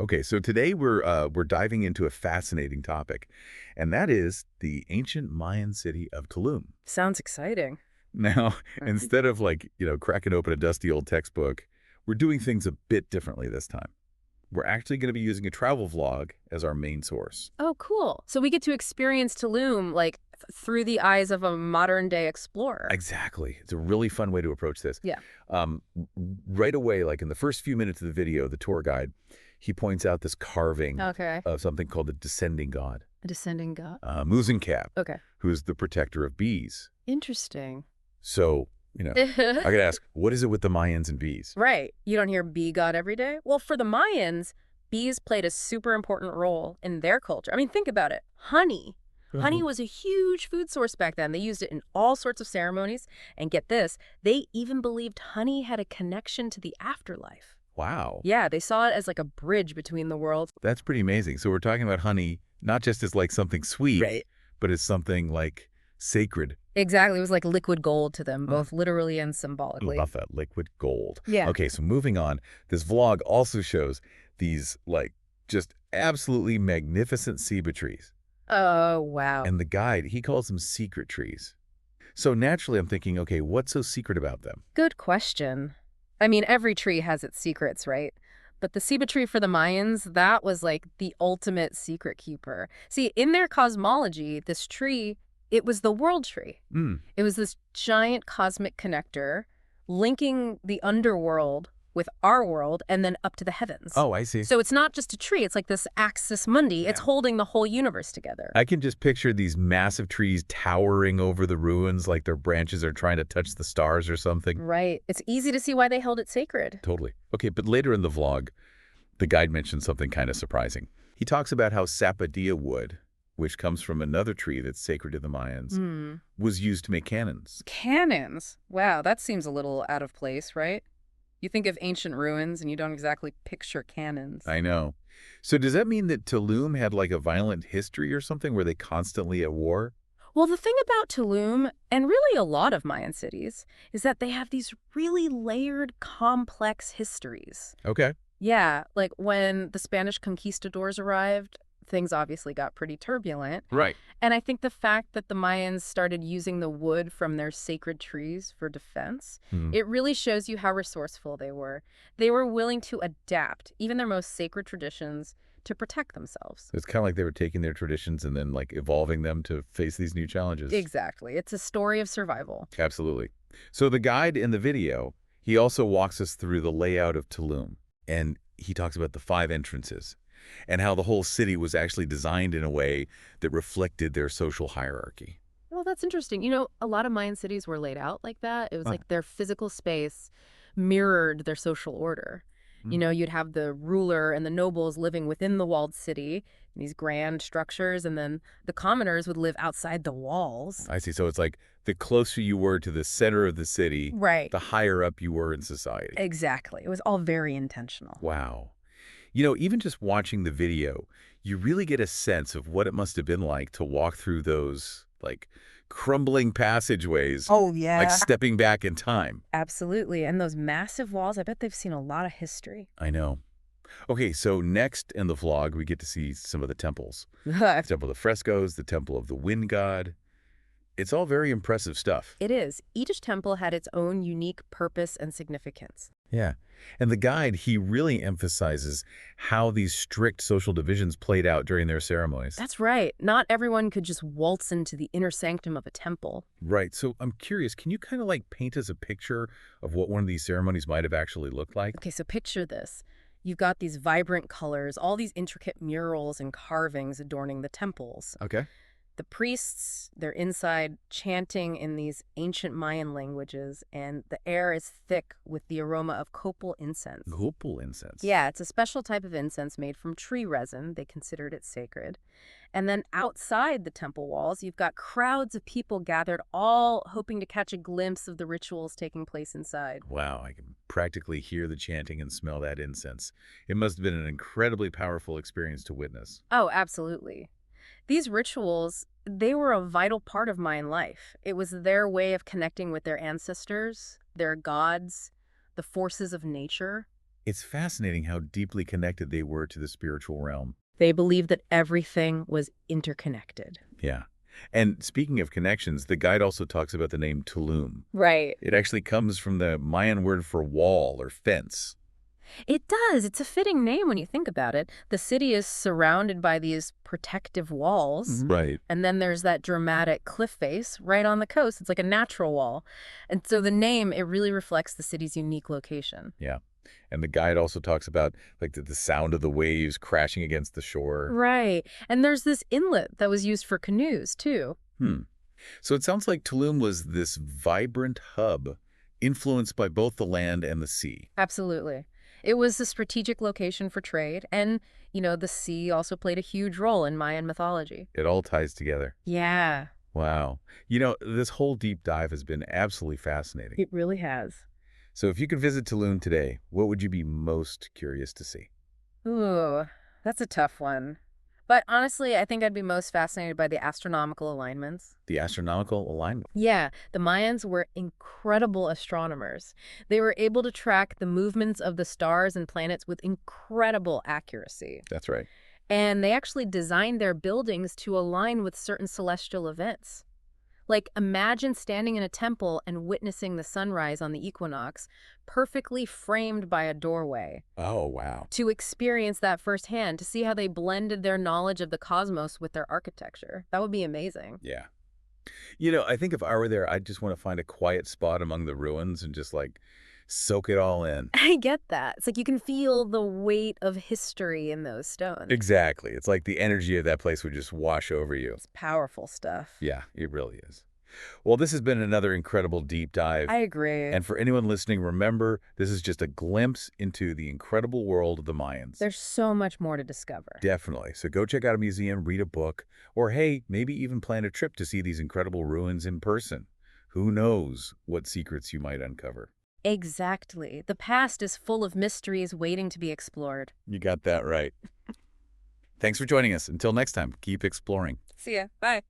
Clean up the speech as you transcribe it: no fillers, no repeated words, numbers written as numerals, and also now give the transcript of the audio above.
Okay, so today we're diving into a fascinating topic, and that is the ancient Mayan city of Tulum. Sounds exciting. Now, instead of cracking open a dusty old textbook, we're doing things a bit differently this time. We're actually going to be using a travel vlog as our main source. Oh, cool. So we get to experience Tulum, like, through the eyes of a modern-day explorer. Exactly. It's a really fun way to approach this. Yeah. Um, right away, like in the first few minutes of the video, the tour guide, he points out this carving Okay. of something called the descending god, A descending god. Muzenkab, Okay. who is the protector of bees. Interesting. So, I gotta ask, what is it with the Mayans and bees? Right. You don't hear bee god every day? Well, for the Mayans, bees played a super important role in their culture. I mean, think about it. Honey. Honey was a huge food source back then. They used it in all sorts of ceremonies. And get this, they even believed honey had a connection to the afterlife. Wow. Yeah, they saw it as like a bridge between the worlds. That's pretty amazing. So we're talking about honey, not just as like something sweet, Right. but as something like sacred. Exactly. It was like liquid gold to them, both literally and symbolically. Love that, liquid gold. Yeah. Okay, so moving on, this vlog also shows these just absolutely magnificent ceiba trees. Oh, wow. And the guide, he calls them secret trees. So naturally I'm thinking, okay, what's so secret about them? Good question. I mean, every tree has its secrets, right? But the ceiba tree for the Mayans, that was like the ultimate secret keeper. See, in their cosmology, this tree, it was the world tree. It was this giant cosmic connector linking the underworld with our world and then up to the heavens. Oh, I see. So it's not just a tree. It's like this axis mundi. It's Yeah. holding the whole universe together. I can just picture these massive trees towering over the ruins like their branches are trying to touch the stars or something. Right. It's easy to see why they held it sacred. Totally. Okay, but later in the vlog, the guide mentions something kind of surprising. He talks about how sapodilla wood, which comes from another tree that's sacred to the Mayans, was used to make cannons. Cannons? Wow, that seems a little out of place, right? You think of ancient ruins and you don't exactly picture cannons. I know. So does that mean that Tulum had like a violent history or something? Were they constantly at war? Well, the thing about Tulum, and really a lot of Mayan cities, is that they have these really layered, complex histories. Okay. Yeah, like when the Spanish conquistadors arrived, things obviously got pretty turbulent. Right. And I think the fact that the Mayans started using the wood from their sacred trees for defense, it really shows you how resourceful they were. They were willing to adapt even their most sacred traditions to protect themselves. It's kind of like they were taking their traditions and then like evolving them to face these new challenges. Exactly. It's a story of survival. Absolutely. So the guide in the video, he also walks us through the layout of Tulum, and he talks about the 5 entrances and how the whole city was actually designed in a way that reflected their social hierarchy. Well, that's interesting. You know, a lot of Mayan cities were laid out like that. It was like their physical space mirrored their social order. You know, you'd have the ruler and the nobles living within the walled city, these grand structures, and then the commoners would live outside the walls. I see. So it's like the closer you were to the center of the city, Right. the higher up you were in society. Exactly. It was all very intentional. Wow. Even just watching the video, you really get a sense of what it must have been like to walk through those, crumbling passageways. Oh, yeah. Like stepping back in time. Absolutely. And those massive walls, I bet they've seen a lot of history. I know. Okay, so next in the vlog, we get to see some of the temples. The Temple of the Frescoes, the Temple of the Wind God. It's all very impressive stuff. It is. Each temple had its own unique purpose and significance. Yeah. And the guide, he really emphasizes how these strict social divisions played out during their ceremonies. That's right. Not everyone could just waltz into the inner sanctum of a temple. Right. So I'm curious, can you kind of paint us a picture of what one of these ceremonies might have actually looked like? Okay, so picture this. You've got these vibrant colors, all these intricate murals and carvings adorning the temples. Okay. The priests, they're inside chanting in these ancient Mayan languages, and the air is thick with the aroma of copal incense. Copal incense. Yeah, it's a special type of incense made from tree resin. They considered it sacred. And then outside the temple walls, you've got crowds of people gathered, all hoping to catch a glimpse of the rituals taking place inside. Wow, I can practically hear the chanting and smell that incense. It must have been an incredibly powerful experience to witness. Oh, absolutely. These rituals, they were a vital part of Mayan life. It was their way of connecting with their ancestors, their gods, the forces of nature. It's fascinating how deeply connected they were to the spiritual realm. They believed that everything was interconnected. Yeah. And speaking of connections, the guide also talks about the name Tulum. Right. It actually comes from the Mayan word for wall or fence. It does. It's a fitting name when you think about it. The city is surrounded by these protective walls. Right. And then there's that dramatic cliff face right on the coast. It's like a natural wall. And so the name, it really reflects the city's unique location. Yeah. And the guide also talks about like the sound of the waves crashing against the shore. Right. And there's this inlet that was used for canoes, too. Hmm. So it sounds like Tulum was this vibrant hub influenced by both the land and the sea. Absolutely. It was a strategic location for trade, and, the sea also played a huge role in Mayan mythology. It all ties together. Yeah, Wow. This whole deep dive has been absolutely fascinating. it really has. So if you could visit Tulum today, what would you be most curious to see? Ooh, that's a tough one. But honestly, I think I'd be most fascinated by the astronomical alignments. The astronomical alignment. Yeah, the Mayans were incredible astronomers. They were able to track the movements of the stars and planets with incredible accuracy. That's right. And they actually designed their buildings to align with certain celestial events. Like, imagine standing in a temple and witnessing the sunrise on the equinox, perfectly framed by a doorway. Oh, wow. To experience that firsthand, to see how they blended their knowledge of the cosmos with their architecture. That would be amazing. Yeah. I think if I were there, I'd just want to find a quiet spot among the ruins and just like soak it all in. I get that. It's like you can feel the weight of history in those stones. Exactly. It's like the energy of that place would just wash over you. It's powerful stuff. Yeah, it really is. Well, this has been another incredible deep dive. I agree. And for anyone listening, remember, this is just a glimpse into the incredible world of the Mayans. There's so much more to discover. Definitely. So go check out a museum, read a book, or hey, maybe even plan a trip to see these incredible ruins in person. Who knows what secrets you might uncover. Exactly. The past is full of mysteries waiting to be explored. You got that right. Thanks for joining us. Until next time, keep exploring. See ya. Bye.